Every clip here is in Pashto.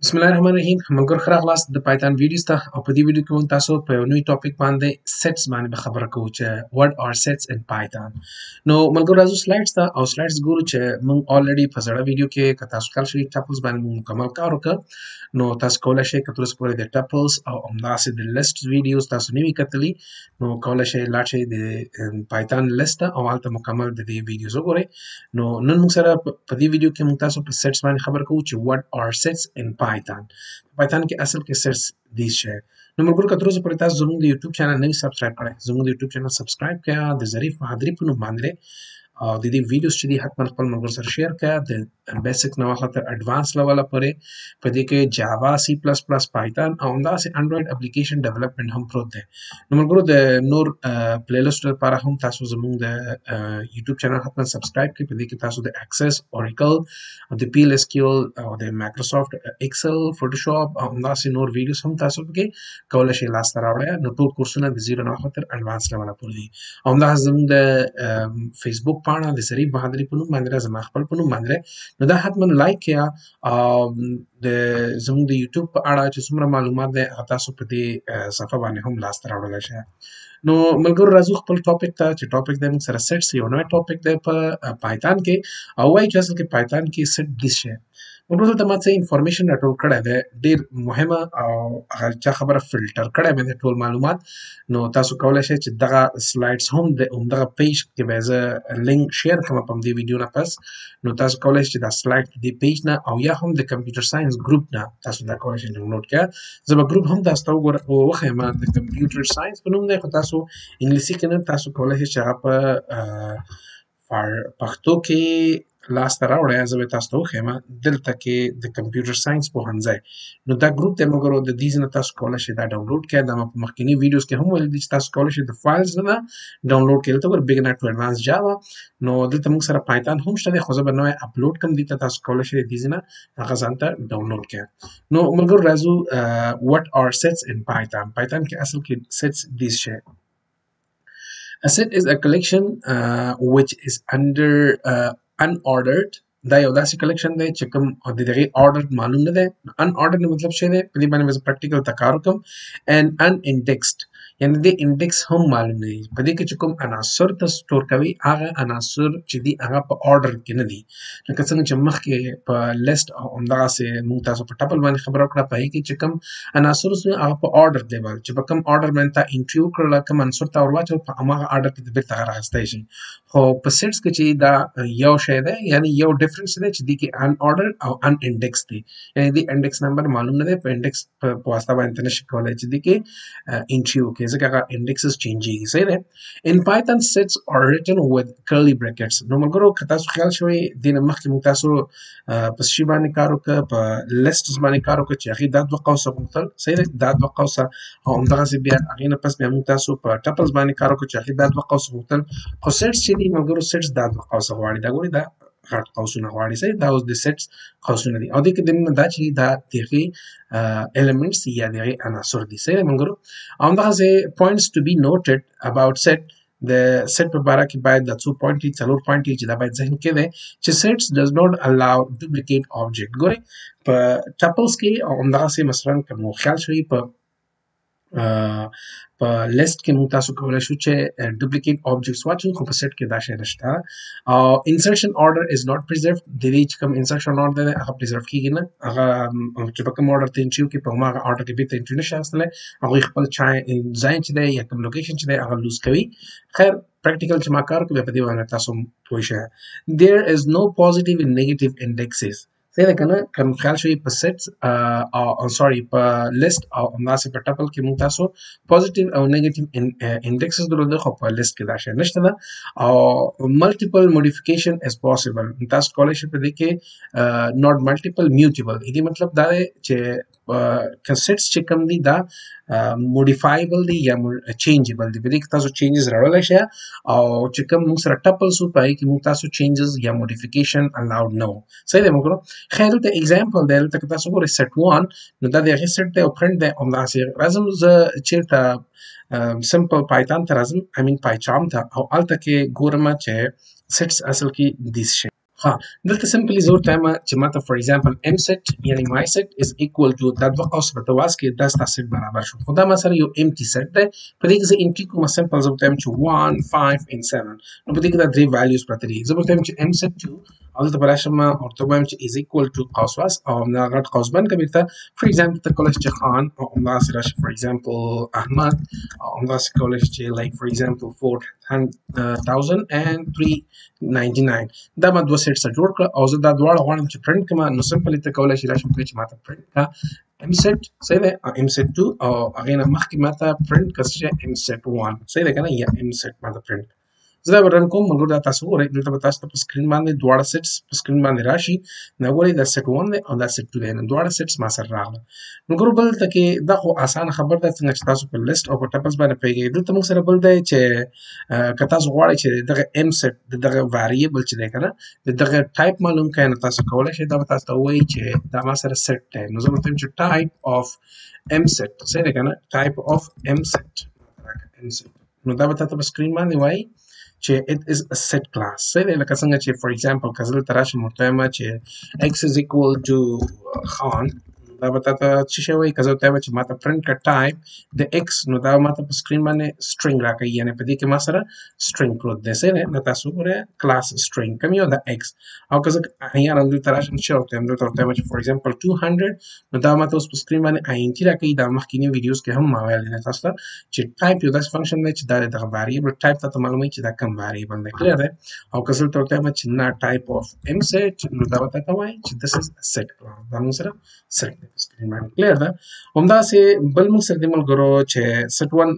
بسم الله الرحمن الرحیم ملګرو ښه راغلاست د پایتان ویډیوز ته او په دې ویډیو کې موږ تاسو په یو نوی ټاپک باندې سیټس باندې به خبره کوو چې what are sets in python نو ملګرو راځو سلایډز ته او سلایډز ګورو چې موږ already په زړه ویډیو کې که تاسو کال شوي ټپلز باندې موږ مکمل کار وکړ نو تاسو کولی شئ که تر اوسه پورې د ټپلز او همداسې د لیست ویډیوز تاسو نه وي کتلي نو کولی شئ لاړ شئ د پایتان لیست ته او هلته مکمل د دې ویډیوز وګورئ نو نن موږ سره په دې ویډیو کې موږ تاسو په سیټس باندې خبره کوو چې what are sets in python پایتان کې اصل کې سیټس دي شي نو ملګرو که تر اوسه پورې تاسو زموږ د یوټیوب چینل نه وي سبسکرایب کړی زموږ د یوټیوب چینل سبسکرایب کړه د ظریف بهادري په نوم باندې او د دې ویډیوز چې دي حتما خپل ملګرو سره شیر کړه د بیسیک نه واخله تر اډوانس لیول پورې په دې کې جاوا سی پلس پلس پایتان او همداسې انډراید اپلیکیشن ډیولپمنټ هم پروت دی نو ملګرو د نور پلی لیست لپاره هم تاسو زموږ د یوټیوب چینل حتما سبسکرایب کړئ په دې کې تاسو د اکسس اوریکل د پی ال اس کیو او د مایکروسافټ ایکسل فوټوشاپ او همداسې نور ویډیوز هم تاسو پکې کولی شئ لاسته راوړئ نو ټول کورسونه د زیرو نه واخله تر اډوانس لیول پورې دي او همداسې زموږ د فیسبوک پاڼه د ظریف بهادري په نوم باندې زما خپل په نوم باندې نو دا حتما لایک کړه او د زموږ د یوټیوب په اړه چې څومره معلومات دی هغه تاسو په دې صفحه باندې هم لاسته راوړلی شئ نو ملګرو راځو خپل ټاپک ته چې ټاپک دی موږ سره سیټس یو نوی ټاپک دی په پایتان کې او وایي چې اصل کې پایتان کې سیټ دي شي ملګرو دلته ما څه انفارمیشن راټول کړی دی ډېر مهمه او هغه چا خبره فلټر کړی مې دی ټول معلومات نو تاسو کولی شئ چې دغه سلایډز هم د همدغه پیج کې به زه لینک شیر کړم په همدې ویډیو نه پس نو تاسو کولی شئ چې دا سلایډ د پیج نه او یا هم د کمپیوټر ساینس ګروپ نه تاسو دا کولی شئ ډاونلوډ کړئ زه به ګروپ هم تاسو ته وښیم د کمپیوټر ساینس په نوم دی خو تاسو انګلیسي کې نه تاسو کولی شئ چې هغه په پښتو کې لاسته راوړئ زه به تاسو ته وښیم دلته کې د کمپیوټر ساینس پوهنځی نو دا ګروپ دی مګر د دې نه تاسو کولی شئ دا ډاونلوډ کړئ دا ما په مخکینی ویډیوز کې هم ویل دي چې تاسو کولی شئ د فایلز نه ډاونلوډ کړئ دلته ګور بګنر ټو اډوانس جاوا نو دلته موږ سره پایتان هم شته دی خو زه به نوی اپلوډ کړم دې ته تاسو کولی شئ د دې نه هغه ځان ته ډاونلوډ کړئ نو ملګرو راځو what are sets in python پایتان کې اصل کې sets دي شي A set is a collection which is under unordered دا یو داسې کلیکشن دی چې کوم د دغې order معلوم نه دی unordered مطلب څه دی په دې باندې به پریکټیکل ته کار وکړم and unindexed یعنی د انډیکس هم معلوم نه دی په دې کې چې کوم عناصر ته سټور کوي هغه عناصر چې دي هغه په order کې نه دي لکه څنګه چې مخکې په لیست او همدغسې موږ تاسو په ټپل باندې خبره وکړه په هغې کې چې کوم عناصر هغه په order لیول چې په کوم order باندې تا انټري وکړله کوم عنصر ته ور واچول په هماغه order کې د بېرته هغه راغستی شي خو په سیټس کې چې دا یو شی دی یعنی یو ډفرنس دی چې دې کې unordered او unindexed دی یعنی د انډیکس نمبر معلوم نه دی په انډیکس په واسطه باندې ته نشي کولی چې دې کې انټري وکړي ځکه هغه انډیکسز چینجېږي صحیح دی in python sets are written with curly brackets نو ملګرو که تاسو خیال شوی دې نه مخکې موږ تاسو په شي باندې کار وکړه په لیسټس باندې کار وکړه چې هغې دا دوه قوسه غوښتل صحیح دی دا دوه قوسه او همدغسې بیا هغې نه پس بیا موږ تاسو په ټپلز باندې کار وکړو چې هغې دا دوه قوسه غوښتل خو سیټس چې دي ملګرو سیټس دا دوه قوسه غواړي دا ګورئ دا غټ قوسونه غواړي صحیح دا اوس د سیټس قوسونه دي او دې کې دننه دا چې دا د هغې elements یا د هغې عناصر دي صحیح دی ملګرو او همدغسې points to be noted about set د set په باره کې باید دا څو پوینټ دي څلور پوینټ دي چې دا باید ذهن کې دی چې sets does not allow duplicate object ګورئ په ټپلز کې او همدغسې مثلا که مو خیال شوي په لیست کې موږ تاسو کولی شو چې ډوپلیکیټ آبجیکټس واچو خو په سیټ کې دا شی نشته او انسرشن آرډر از ناٹ پریزرቭ د دې چې کوم انسرشن آرډر دی هغه پریزرቭ کېږي نه هغه چې په کوم آرډر ته انټري وکړي په هماغه آرډر کې بېرته انټري نشي اخیستلی هغوی خپل ځای چې دی یا کوم لوکیشن چې دی هغه لوز کوي خیر پریکټیکل چې ما کار وکړو بیا په دې باندې تاسو پوه شئ there is no positive and negative indexes صحیح ده که نه که خیال شوي په سیټس او سوري په لیست او همداسې په ټپل کې موږ تاسو پوزیټیو او نیګیټیو انډیکسز درلوده خو په لیست کې دا شی نشته ده او ملټیپل موډیفیکیشن از پاسبل تاسو کولی شئ په دې کې ناٹ ملټیپل میوټیبل دې مطلب دا دی چې که سیټس چې کوم دي دا موډیفایبل دي یا چینجبل دي په دې کې تاسو چینجز راوړلی شئ او چې کوم موږ سره ټپلز وو په هغې کې موږ تاسو چینجز یا موډیفیکیشن الاؤډ نه وو صحیح دی ملګرو خیر دلته اگزامپل دی دلته که تاسو ګورئ سیټ 1 نو دا د هغې سیټ دی او پرنټ دی همداسې راځم زه چېرته سمپل پایتان ته راځم پایچام ته او هلته کې ګورم چې سیټس اصل کې دي شي ها دلته سمپلی زور ته ما چې ماته فور ایگزامپل ام سیټ یعنی مای سیټ از ایکوال ټو دا دوه قوس په تواس کې دا ستاسو سیټ برابر شو خو دا ما سره یو امټي سیټ دی په دې کې زه امټي کوم سمپل زه ورته چې 1 5 and 7 نو په دې کې دا درې ویلیوز پراته دي زه ورته چې ام سیټ 2 او دلته به راشم ورته وایم چې از ایکوال ټو قوس واس او همدا غټ قوس بند کوي ته فور ایگزامپل ته کولی چې خان او همداسې راشي فور ایگزامپل احمد او همداسې کولی چې لایک فور ایگزامپل 4,399 دا ما دوه سیټ سره جوړ کړه او زه دا دواړه غواړم چې پرنټ کړم نو سمپلی ته کولی شي راشم چې ماته پرنټ کا ام سیټ صحیح دی ام سیټ 2 او هغې نه مخکې ماته پرنټ کړه چې ام سیټ 1 صحیح دی که نه یا ام سیټ ماته پرنټ زه دا به رن کوم ملګرو دا تاسو وګورئ دلته به تاسو ته په سکرین باندې دواړه سیټس په سکرین باندې راشي نو ګورئ دا سیټ 1 دی او دا سیټ 2 دی نو دواړه سیټس ما سره راغله ملګرو بل دلته کې دا خو اسانه خبر ده څنګه چې تاسو په لیست او په ټپلز باندې پوهېږئ دلته موږ سره بل دی چې که تاسو غواړئ چې دغه ام سیټ د دغه ویریبل چې دی که نه د دغه ټایپ معلوم کړئ نو تاسو کولی شئ دا به تاسو ته ووایي چې دا ما سره سیټ دی نو زه ورته وایم چې ټایپ اف ام سیټ صحیح دی که نه ټایپ اف ام سیټ نو دا به تاسو په سکرین باندې وایي چې it is a set class صحیح دی لکه څنګه چې for example که زه دلته راشم ورته وایم چې x is equal to خان دا به تاته څه شی وایي که زه ورته وایم چې ماته پرنټ کړه ټایپ د x نو دا ماته په سکرین باندې string راکوي یعنې په دې کې ما سره string پروت دی صحیح دی نو تاسو وګورئ class string کوم یو د x او که زه احیانا دلته راشم چې ورته وایم چې for example 200 نو دا ماته اوس په سکرین باندې int راکوي دا مخکینی ویډیوز کې هم ما ویلي دی تاسو ته چې ټایپ یو داسې فنکشن دی چې دا دغه ویریبل ټایپ ته معلوموي چې دا کوم ویریبل دی کلیر دی او که زه دلته ورته وایم چې نه ټایپ اف ام سیټ نو دا به تاته وایي چې this is a set class دا موږ سره set دی په سکرین باندې کلیر ده همداسې بل موږ سره د ملګرو چې set 1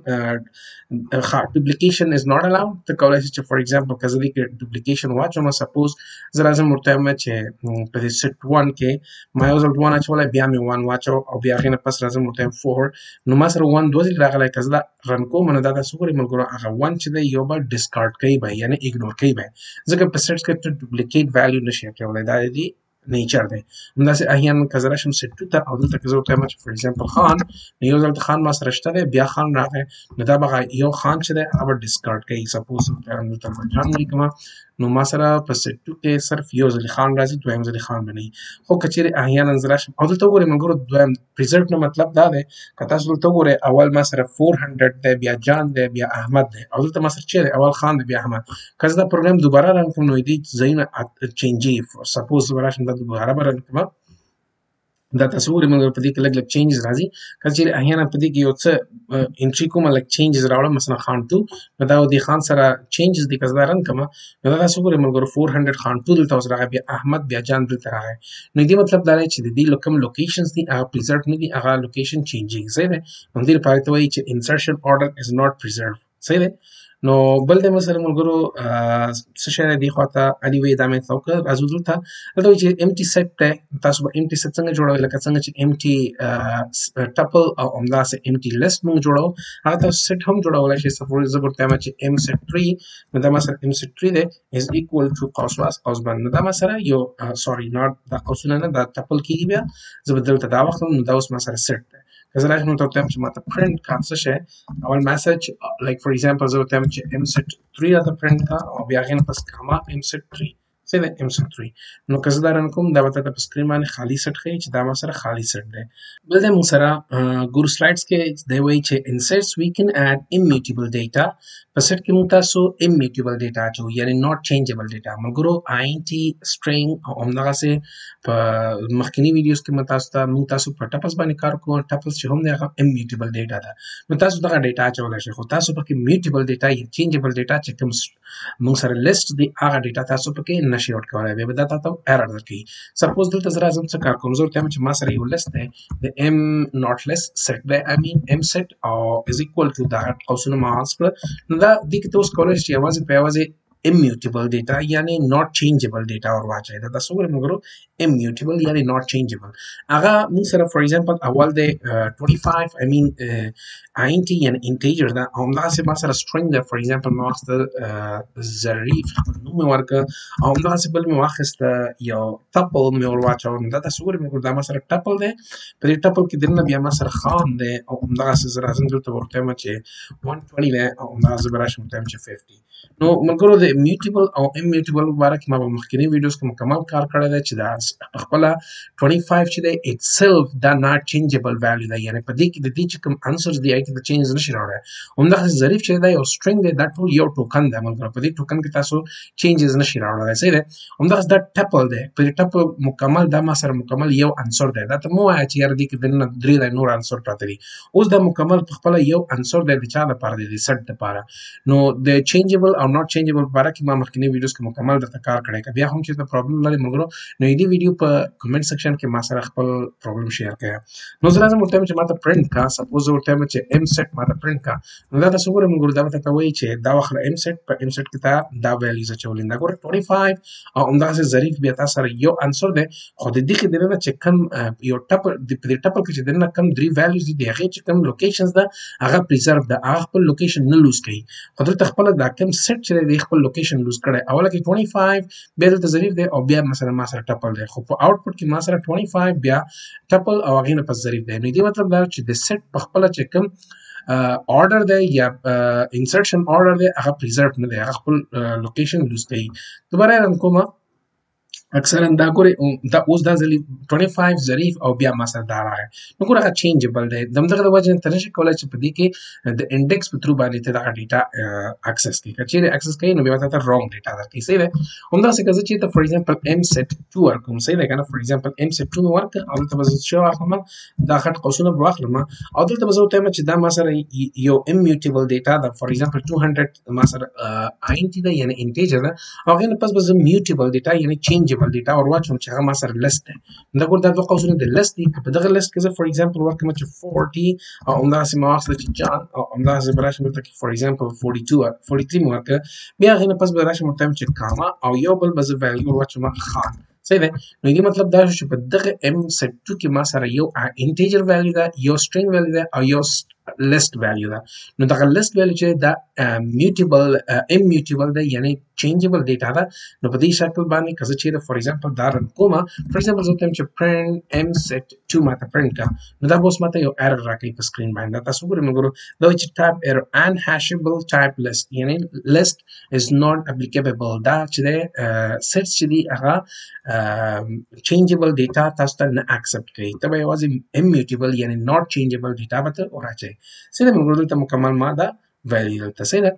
duplication is not allowed ته کولی شې چې for example که زه دې کې duplication واچوم suppose زه راځم ورته وایم چې په دې set 1 کې ما یو ځل 1 اچولی بیا مې 1 واچو او بیا هغې نه پس راځم ورته وایم 4 نو ما سره 1 دوه ځلې راغلی که زه دا رن کوم نو دا تاسو وګورئ ملګرو هغه 1 چې دی یو به ډسکارډ کوي به یعنې اګنور کوي به ځکه په سیټس کې ته ډوپلیکیټ ویلیو نشي کولی دا دی نیچر دی همداسې احیانا که زه راشم سیټ 2 ته او دلته که زه ورته وایم چې فور ایگزامپل خان نو یو ځل خان ما سره شته دی بیا خان راغی نو دا به یو خان چې دی هغه به ډسکارډ کوي سپوز دلته جان ولیکم نو ما سره په سیټ 2 کې صرف یو ځل خان راځي دویم ځل خان به نه وي خو که چیرې احیانا زه راشم او دلته وګورئ ملګرو دویم پریزرټ نه مطلب دا دی که تاسو دلته وګورئ اول ما سره 400 دی بیا جان دی بیا احمد دی او دلته ما سره چیرې اول خان دی بیا احمد که زه دا پروګرام دوباره رن کړم نو دې ځایونه چینجي سپوز زه به راشم دا دوباره به رن کړم دا تاسو وګورئ مګر په دې کې لږ لږ چینجز راځي که چیرې احیانا په دې کې یو څه انټري کوم لږ چینجز راوړم مثلا خان 2 نو دا د خان سره چینجز دي که زه دا رن کړم نو دا تاسو وګورئ ملګرو 400 خان 2 دلته اوس راغی بیا احمد بیا جان دلته راغی نو دې مطلب دا دی چې د دې کوم لوکیشنز دي هغه پریزرቭ نه دي هغه لوکیشن چینجینګ صحیح دی همدې لپاره ته وایي چې انسرشن order is not preserved صحیح دی نو بل د مثلا ملګرو څه شی دی خواته اني وی دا مې تاسو ته راځو دلته دا چې امټي سیټ ته تاسو به امټي سیټ څنګه جوړوي لکه څنګه چې امټي ټپل او همداسې امټي لیست موږ جوړو هغه تاسو سیټ هم جوړولای شئ سپوز زه ورته وایم چې ام سیټ 3 نو دا مثلا ام سیټ 3 دی از ایکوال ټو قوس واس قوس بند نو دا مثلا یو سوري ناٹ دا قوسونه نه دا ټپل کیږي بیا زه به دلته دا واخلم نو دا اوس مثلا سیټ دی که زه راشم ورته وایم چې ماته پرنټ کا څه شی اول میسج لایک فور ایگزامپل زه ورته وایم چې ام سیټ 3 راته پرنټ کا او بیا هغې نه پس کاما ام سیټ 3 صحیح دی ام سیټ 3 نو که زه دا رن کوم دا به تاته په سکرین باندې خالي سیټ ښیي چې دا ما سره خالي سیټ دی بل دی موږ سره ګورو سلایډس کې دی وایي چې ان سیټس وی کین ایډ امیوټیبل ډیټا په سیټ کې موږ تاسو امیوټیبل ډیټا اچو یعنې ناٹ چینجبل ډیټا ملګرو INT سټرینګ او همدغسې په مخکیني ویډیوز کې موږ تاسو په ټپلز باندې کار کوو ټپلز چې هم دی هغه امیوټیبل ډیټا ده نو تاسو دغه ډیټا اچولی شئ خو تاسو پکې میوټیبل ډیټا یا چینجبل ډیټا چې کوم موږ سره لیست دی هغه ډیټا تاسو پکې نشئ آوټ کولی بیا به دا تاته ایرر درکوي سپوز دلته زه راځم څه کار کوم زه ورته وایم چې ما سره یو لیست دی د ام ناٹ لیست سیټ دی ام سیټ او از ایکوال ټو دا قوسونه ما حذف کړه نو دا دې کې ته اوس کولی شئ چې یوازې په یوازې immutable data یعنی not changeable data اور واچای دا تاسو وګورئ مګرو immutable یعنی not changeable هغه موږ سره فور ایگزامپل اول د 25 I mean INT یعنی integer دا همداسې ما سره string ده فور ایگزامپل ما واخیسته ظریف نوم مې ورکړه او همداسې بل مې واخیسته یو ټپل مې ور واچوه دا تاسو وګورئ مګرو دا ما سره ټپل دی په دې ټپل کې دننه بیا ما سره خان دی او همداسې زه راځم دلته ورته وایم چې 120 دی او همداسې به راشم ورته وایم چې 50 نو ملګرو د د immutable او immutable مباره کې ما په مخکینی ویډیوز کې مکمل کار کړی دی چې دا خپل 25 چې دی itself دا not changeable value دی یعنی په دې کې د دې چې کوم answers دی هغه ته چینج نشي راوړی همدغه ظریف چې دی یو string دی دا ټول یو ټوکن دی ملګرو په دې ټوکن کې تاسو چینجز نشي راوړی صحیح دی همدغه دا ټپل دی په دې ټپل مکمل دا ما سره مکمل یو انسر دی دا ته مو وایي چې یار دې کې دنه درې د نور انسر پراته دي اوس دا مکمل په خپل یو انسر دی د چا لپاره دی د سیټ لپاره نو د چینجبل او ناٹ چینجبل لپاره کې ما مخکینی ویډیوز کې مکمل درته کار کړی که بیا هم چې دا پرابلم لري مګرو نو دې ویډیو په کمنټ سیکشن کې ما سره خپل پرابلم شیر کړئ نو زه لازم ورته چې ماته پرنٹ کا سپوز ورته چې ام سیټ ماته پرنٹ کا نو دا تاسو ګورئ مګرو دا ته کوي چې دا واخله ام سیټ په ام سیټ کې دا ویلیوز چولین دا ګورئ 25 او همدغه ظریف بیا تاسو سره یو انسر دی خو د دې کې دنه چې کم یو ټپل د ټپل کې چې دنه کم درې ویلیوز دي هغه چې کم لوکیشنز ده هغه پریزرو ده هغه خپل لوکیشن نه لوز کوي خو دلته خپل دا کم سیټ چې دی خپل لوکیشن لوز کړي اوله کې 25 بیا دلته ظریف دی او بیا مثلا ما سره ټپل دی خو په آوټپوټ کې ما سره 25 بیا ټپل او هغه نه پس ظریف دی نو دې مطلب دا چې د سیټ په خپل چې کم order دی یا insertion order دی هغه preserved نه دی هغه خپل location لوز کوي دوباره رن کومه اکثرا دا ګوري دا اوس دا ځلی 25 ظریف او بیا ما سره دا راغی نو ګوره هغه چینجبل دی دغه د وجه ته نشي کولای چې په دې کې د انډیکس په تھرو باندې ته دا ډیټا اکسس کوي چې اکسس کوي نو بیا ته رونګ ډیټا درکې صحیح ده همدا څه کوي چې ته فور ایگزامپل ام سیټ 2 ورکوم صحیح ده کنه فور ایگزامپل ام سیټ 2 ورک او ته بس شو اخلم دا خط قوسونه واخلم او دلته بس ته چې دا ما سره یو immutable ډیټا دا فور ایگزامپل 200 ما سره int ده یعنی انټیجر ده او غن پس بس mutable ډیټا یعنی چینجبل ډیټا اور واچوم چې هغه ما سره لیست ده دا ګور دا دوه قوسونه د لیست دي په دغه لیست کې زه فور ایگزامپل ورکوم چې 40 او همدا سم واخله چې جان او همدا سم براشم ته کې فور ایگزامپل 42 43 ورکه بیا غن پس براشم ته چې کاما او یو بل بس ویلیو واچوم خان صحیح ده نو دې مطلب دا چې په دغه ام سیټ 2 کې ما سره یو انټیجر ویلیو ده یو سټرینګ ویلیو ده او یو list value ده نو دغه list value چې دا mutable immutable ده یعنی changeable data ده نو په دې شکل باندې کزه چې فور ایگزامپل دا رن کومه فور ایگزامپل زه تم چې print m set 2 ماته print کا نو دا اوس ماته یو error راکړي په سکرین باندې تاسو ګورئ موږ دا چې type error unhashable type list یعنی list is not applicable دا چې sets چې دی هغه changeable data تاسو ته نه accept کوي ته به یوازې immutable یعنی not changeable data به ورچي سیده موږ دلته مکمل ما دا ویلیو دلته سیده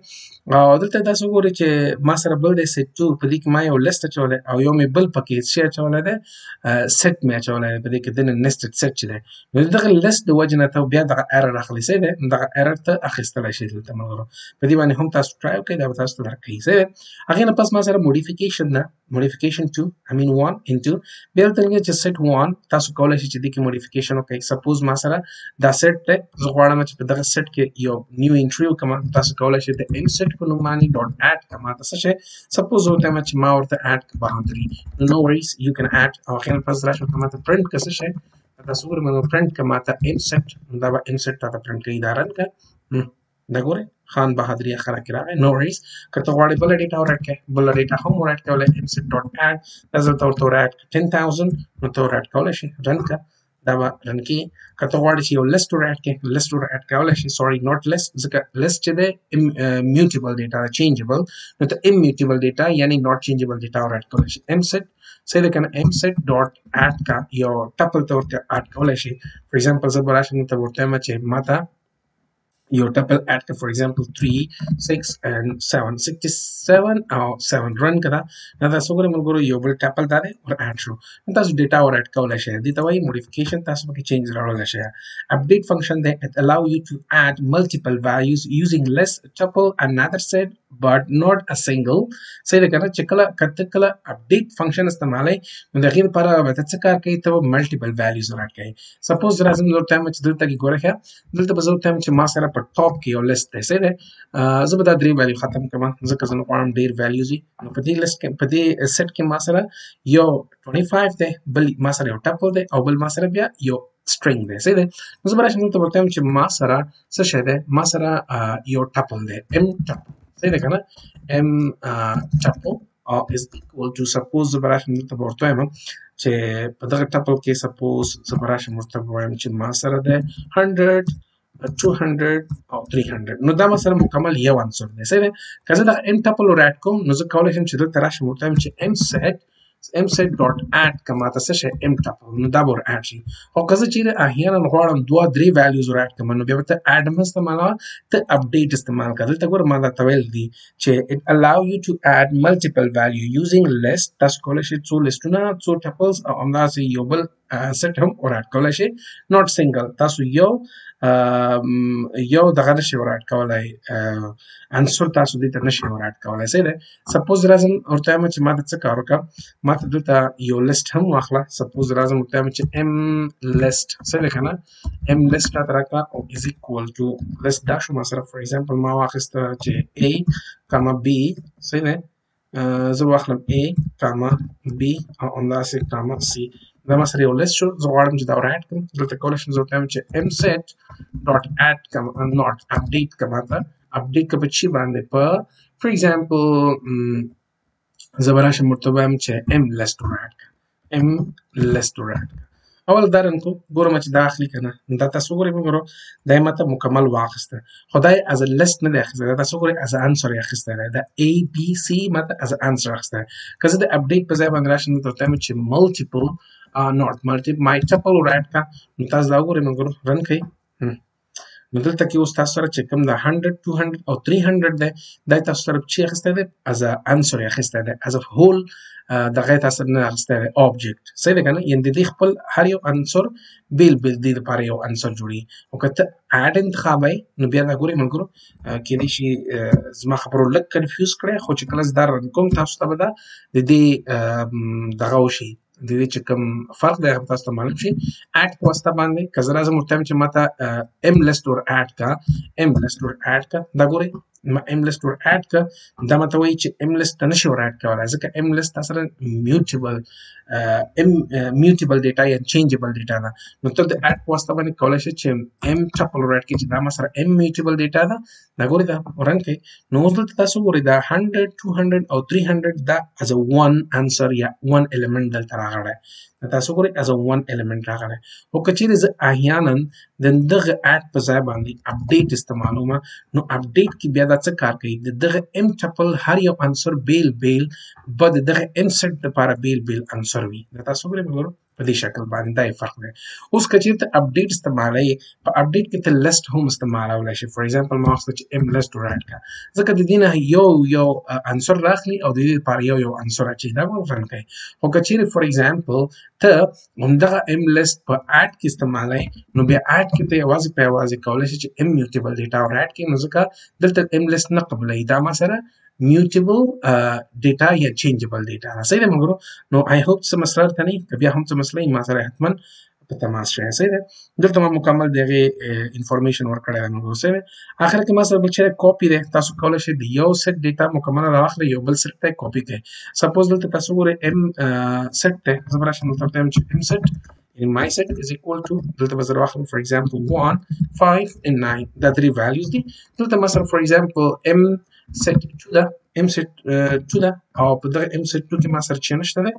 او دلته تاسو ګورئ چې ما سره بل دی سیټ 2 په دې کې ما یو لیست اچولی او یو مې بل پکې څه اچولی دی سیټ مې اچولی دی په دې کې دنه nested set چې دی نو دغه لیست د وجې نه ته بیا دغه error اخلي سیده دغه error ته اخیستلی شي دلته ملګرو په دې باندې هم تاسو ټرای وکړئ دا به تاسو ته درکوي سیده هغې نه پس ما سره modification 2 I mean 1 into بیا دلته چې set 1 تاسو کولی شئ چې دې کې modification وکړئ سپوز ما سره دا سیټ دی زه غواړم چې په دغه سیټ کې یو نیو انټري وکړم تاسو کولی شئ د ام سیټ په نوم باندې ډاټ اډ کما تاسو شئ سپوز ورته چې ما ورته اډ بهادري نو وریز یو کین اډ او خیر پس راشه ته ماته پرنٹ کسه شئ تاسو ګورئ مې پرنٹ کما ته ام سیټ دا به ام سیټ ته پرنٹ کوي دا رن کا دا ګورئ خان بهادري اخره کې راغی نو وریز کته غواړئ بل ډیټا ورکړئ بل ډیټا هم ورکړئ ولې ام سیټ ډاټ اډ نظر ته ورکړئ 10000 نو ته ورکړئ کولی شئ رن کا دا به رن کې کته غواړئ چې یو لیست ورکړئ لیست ورکړئ کولی شئ سوري نوٹ لیست ځکه لیست چې دی mutable ډیټا چینجبل نو ته immutable ډیټا یعنی نوٹ چینجبل ډیټا ورکړئ کولی شئ ام سیټ صحیح ده کنه ام سیټ ډاټ اډ کا یو ټپل ته ورته اډ کولی شئ فور ایگزامپل زه به راشم ته ورته چې ماته your tuple add for example 3 6 and 7 67 or 7 run kada na da so guru yo bol tuple da de or add show ta so data or add kawla she di tawai modification ta so ke change la she update function they allow you to add multiple values using less tuple another set but not a single say the kana chekala katakala update function istemalai no da غیر para vetatskar kai to multiple values add kai suppose razam lo time ch dilta ki gore kha dilta bazau time ch ma sara top کې یو لیست دی صحیح دی زه به دا درې ویلیو ختم کړم ځکه زه نه غواړم ډېر ویلیوز وي نو په دې لیست کې په دې سیټ کې ما سره یو 25 دی بل ما سره یو ټپل دی او بل ما سره بیا یو string دی صحیح دی نو زه به راشم دلته ورته وایم چې ما سره څه شی دی ما سره یو ټپل دی m ټپل صحیح دی که نه m ټپل is equal to suppose زه به راشم دلته به ورته وایم چې په دغه ټپل کې suppose زه به راشم ورته به وایم چې ما سره دی 100 200 او 300 نو دا مثلا مکمل یو عنصر دی صحیح دی که زه دغه m ټپل ور اډ کوم نو زه کولی شم چې دلته راشم ورته وایم چې m set dot add کما ته څه شی m ټپل نو دا به ور اډ شي او که زه چیرې احیانا غواړم دوه درې ویلیوز ور اډ کړم نو بیا به ته add هم استعمالوه ته اپډیټ استعمال کوه دلته ګوره ما درته ویل دي چې it allow you to add multiple value using list تاسو کولی شئ څو لیسټونه څو ټپلز او همداسې یو بل set هم ور اډ کولی شئ not single تاسو یو دغه نشئ ور اډ کولی عنصر تاسو دې ته نشئ ور اډ کولی صحیح دی سپوز راځم ورته وایم چې ما ته څه کار وکړه ما ته دلته یو لیست هم واخله سپوز راځم ورته وایم چې m list صحیح دی که نه m list راته راکړه او is equal to list دا شو ما سره فور ایگزامپل ما واخیسته چې a کاما b صحیح دی زه واخلم a کاما b او همداسې کاما c دا ما سره یو لیست شو زه غواړم چې دا ور اډ کړم دلته کولی شم زه ورته وایم چې m set dot add کما not update کما ته update که په چی باندې په فور ایگزامپل زه به راشم ورته وایم چې m list ور اډ کړه m list ور اډ کړه اول دا رن کو ګورم چې دا اخلي که نه دا تاسو ګورئ وګورو دا یې ماته مکمل واخیسته خو دا یې از لیست نه دی اخیستی دا تاسو ګورئ از انسر یې اخیستی دی دا a b c ماته از انسر اخیستی دی که زه د اپډیټ په ځای باندې راشم دلته ورته وایم چې multiple not multiple my tuple ور اډ کړه نو تاسو دا وګورئ وګورو رن کوئ نو دلته کې اوس تاسو سره چې کوم دا 100 200 او 300 دی دا تاسو سره چې اخیستی دی از انسر یې اخیستی دی از هول دغه تاسو نه اخیستی دی object صحیح دی که نه یعنې د دې خپل هر یو عنصر بیل بیل دې لپاره یو عنصر جوړي او که ته اډ انتخابوئ نو بیا دا ګورئ ملګرو کیدای شي زما خبرو لږ کنفیوز کړی خو چې کله زه دا رن کوم تاسو ته به دا د دې دغه وشي د دې چې کوم فرق دی هغه تاسو ته معلوم شي اډ په واسطه باندې که زه راځم ورته وایم چې ماته m list ور اډ کړه m list ور اډ کړه دا ګورئ ما m list ور اډ کړه دا ماته وایي چې m list ته نشي ور اډ کولی ځکه m list تا سره میوټیبل ډیټا یا چینجبل ډیټا ده نو ته د اډ په واسطه باندې کولی شې چې m ټپل ور اډ کړې چې دا ما سره m میوټیبل ډیټا ده دا ګورئ دا رن کړئ نو اوس دلته تاسو ګورئ دا 100 200 او 300 دا as a one answer یا one element دلته راغلی تاسو ګورئ as a one element راغلی خو که چیرې زه احیانا د دغه اډ په ځای باندې اپډیټ استعمالوم نو اپډیټ کې بیا دا څه کار کوي د دغه m ټپل هر یو عنصر بیل بیل به د دغه m set لپاره بیل بیل عنصر وي دا تاسو ګورئ وګورئ په دې شکل باندې دا فرق دی اوس که چیرته اپډیټ استعمالوئ په اپډیټ کې ته لیست هم استعمالولی شي فور ایگزامپل ما واخیسته چې m list ور اډ کړه ځکه د دې نه یو عنصر راخلي او د دې لپاره یو عنصر اچوي دا به رن کوي خو که چیرې فور ایگزامپل ته همدغه m list په اډ کې استعمالوئ نو بیا اډ کې ته یوازې په یوازې کولی شي چې m mutable ډیټا ور اډ کړي نو ځکه دلته m list نه قبلوي دا ما سره mutable data یا changeable data صحیح ده مګرو نو I hope څه مسله ورته نه که بیا هم څه مسله ما سره حتما په تماس شئ صحیح ده دلته ما مکمل دغه انفارمیشن ورکړی ده مګرو صحیح ده اخر کې ما سره بل چیرې کاپي ده تاسو کولی شئ د یو سیټ ډیټا مکمل راواخلئ یو بل سیټ ته کاپي کړئ سپوز دلته تاسو ګورئ m سیټ ته زه به راشم دلته وایم چې m set in my set is equal to دلته به زه راواخلم for example 1 5 and 9 دا درې values دي دلته ما سره for example m set 2 ده m set 2 ده او په دغه m set 2 کې ما سره چې نشته ده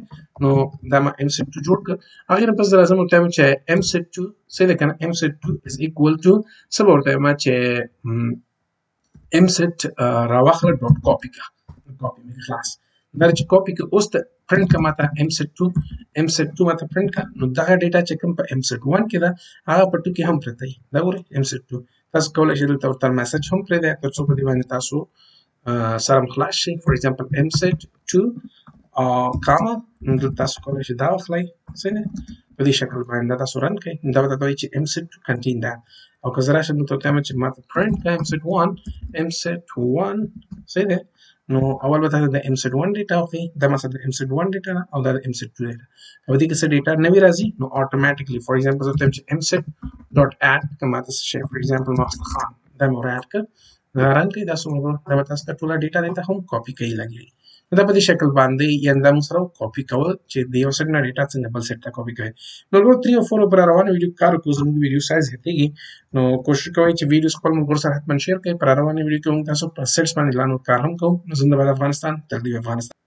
نو دا ما m set 2 جوړ کړ هغې نه پس زه راځم ورته وایم چې m set 2 صحیح ده که نه m set 2 is equal to څه به ورته وایم چې m set راواخله ډاټ کاپي کړه کاپي مې خلاص دا چې کاپي کړه اوس ته پرنټ کړه ماته m set 2 ماته پرنټ کړه نو دغه ډیټا چې کوم په m set 1 کې ده هغه په 2 کې هم پرته وي دا ګورئ m set 2 تاسو کولی شئ دلته ورته میسج هم پرېږدئ تر څو په دې باندې تاسو سره خلاص شي فور ایگزامپل m set 2 کاما نو دلته تاسو کولی شئ دا واخلئ صحیح ده په دې شکل باندې دا تاسو رن کړئ دا به درته وایي چې m set 2 contain that او که زه راشم دلته ورته وایم چې ماته پرنټ کړه m set 1 صحیح ده نو اول به تاسو د m set 1 ډیټا واخلئ دا مثلا د m set 1 ډیټا ده او دا د m set 2 ډیټا او دې کې څه ډیټا نوي راځي نو اتوماتیکلی فور ایگزامپل زه ته چې m set dot add کما تاسو شي فور ایگزامپل ما خان دا مو اډ کړ دا رن کړئ تاسو موږ دا به تاسو ته ټول ډیټا دلته هم کاپي کوي لګي دا په دې شکل باندې یا دا موږ سره کاپي کول چې د یو سیټ نه ډیټا څنګه بل سیټ ته کاپي کوي نو ورو 3 او 4 پر روانه ویډیو کار کوو زموږ ویډیو سایز هتیږي نو کوشش کوئ چې ویډیوز خپل موږ سره حتما شیر کړئ پر روانه ویډیو کې موږ تاسو په سیټس باندې لاندې کار هم کوو نو زنده باد افغانستان تل دې افغانستان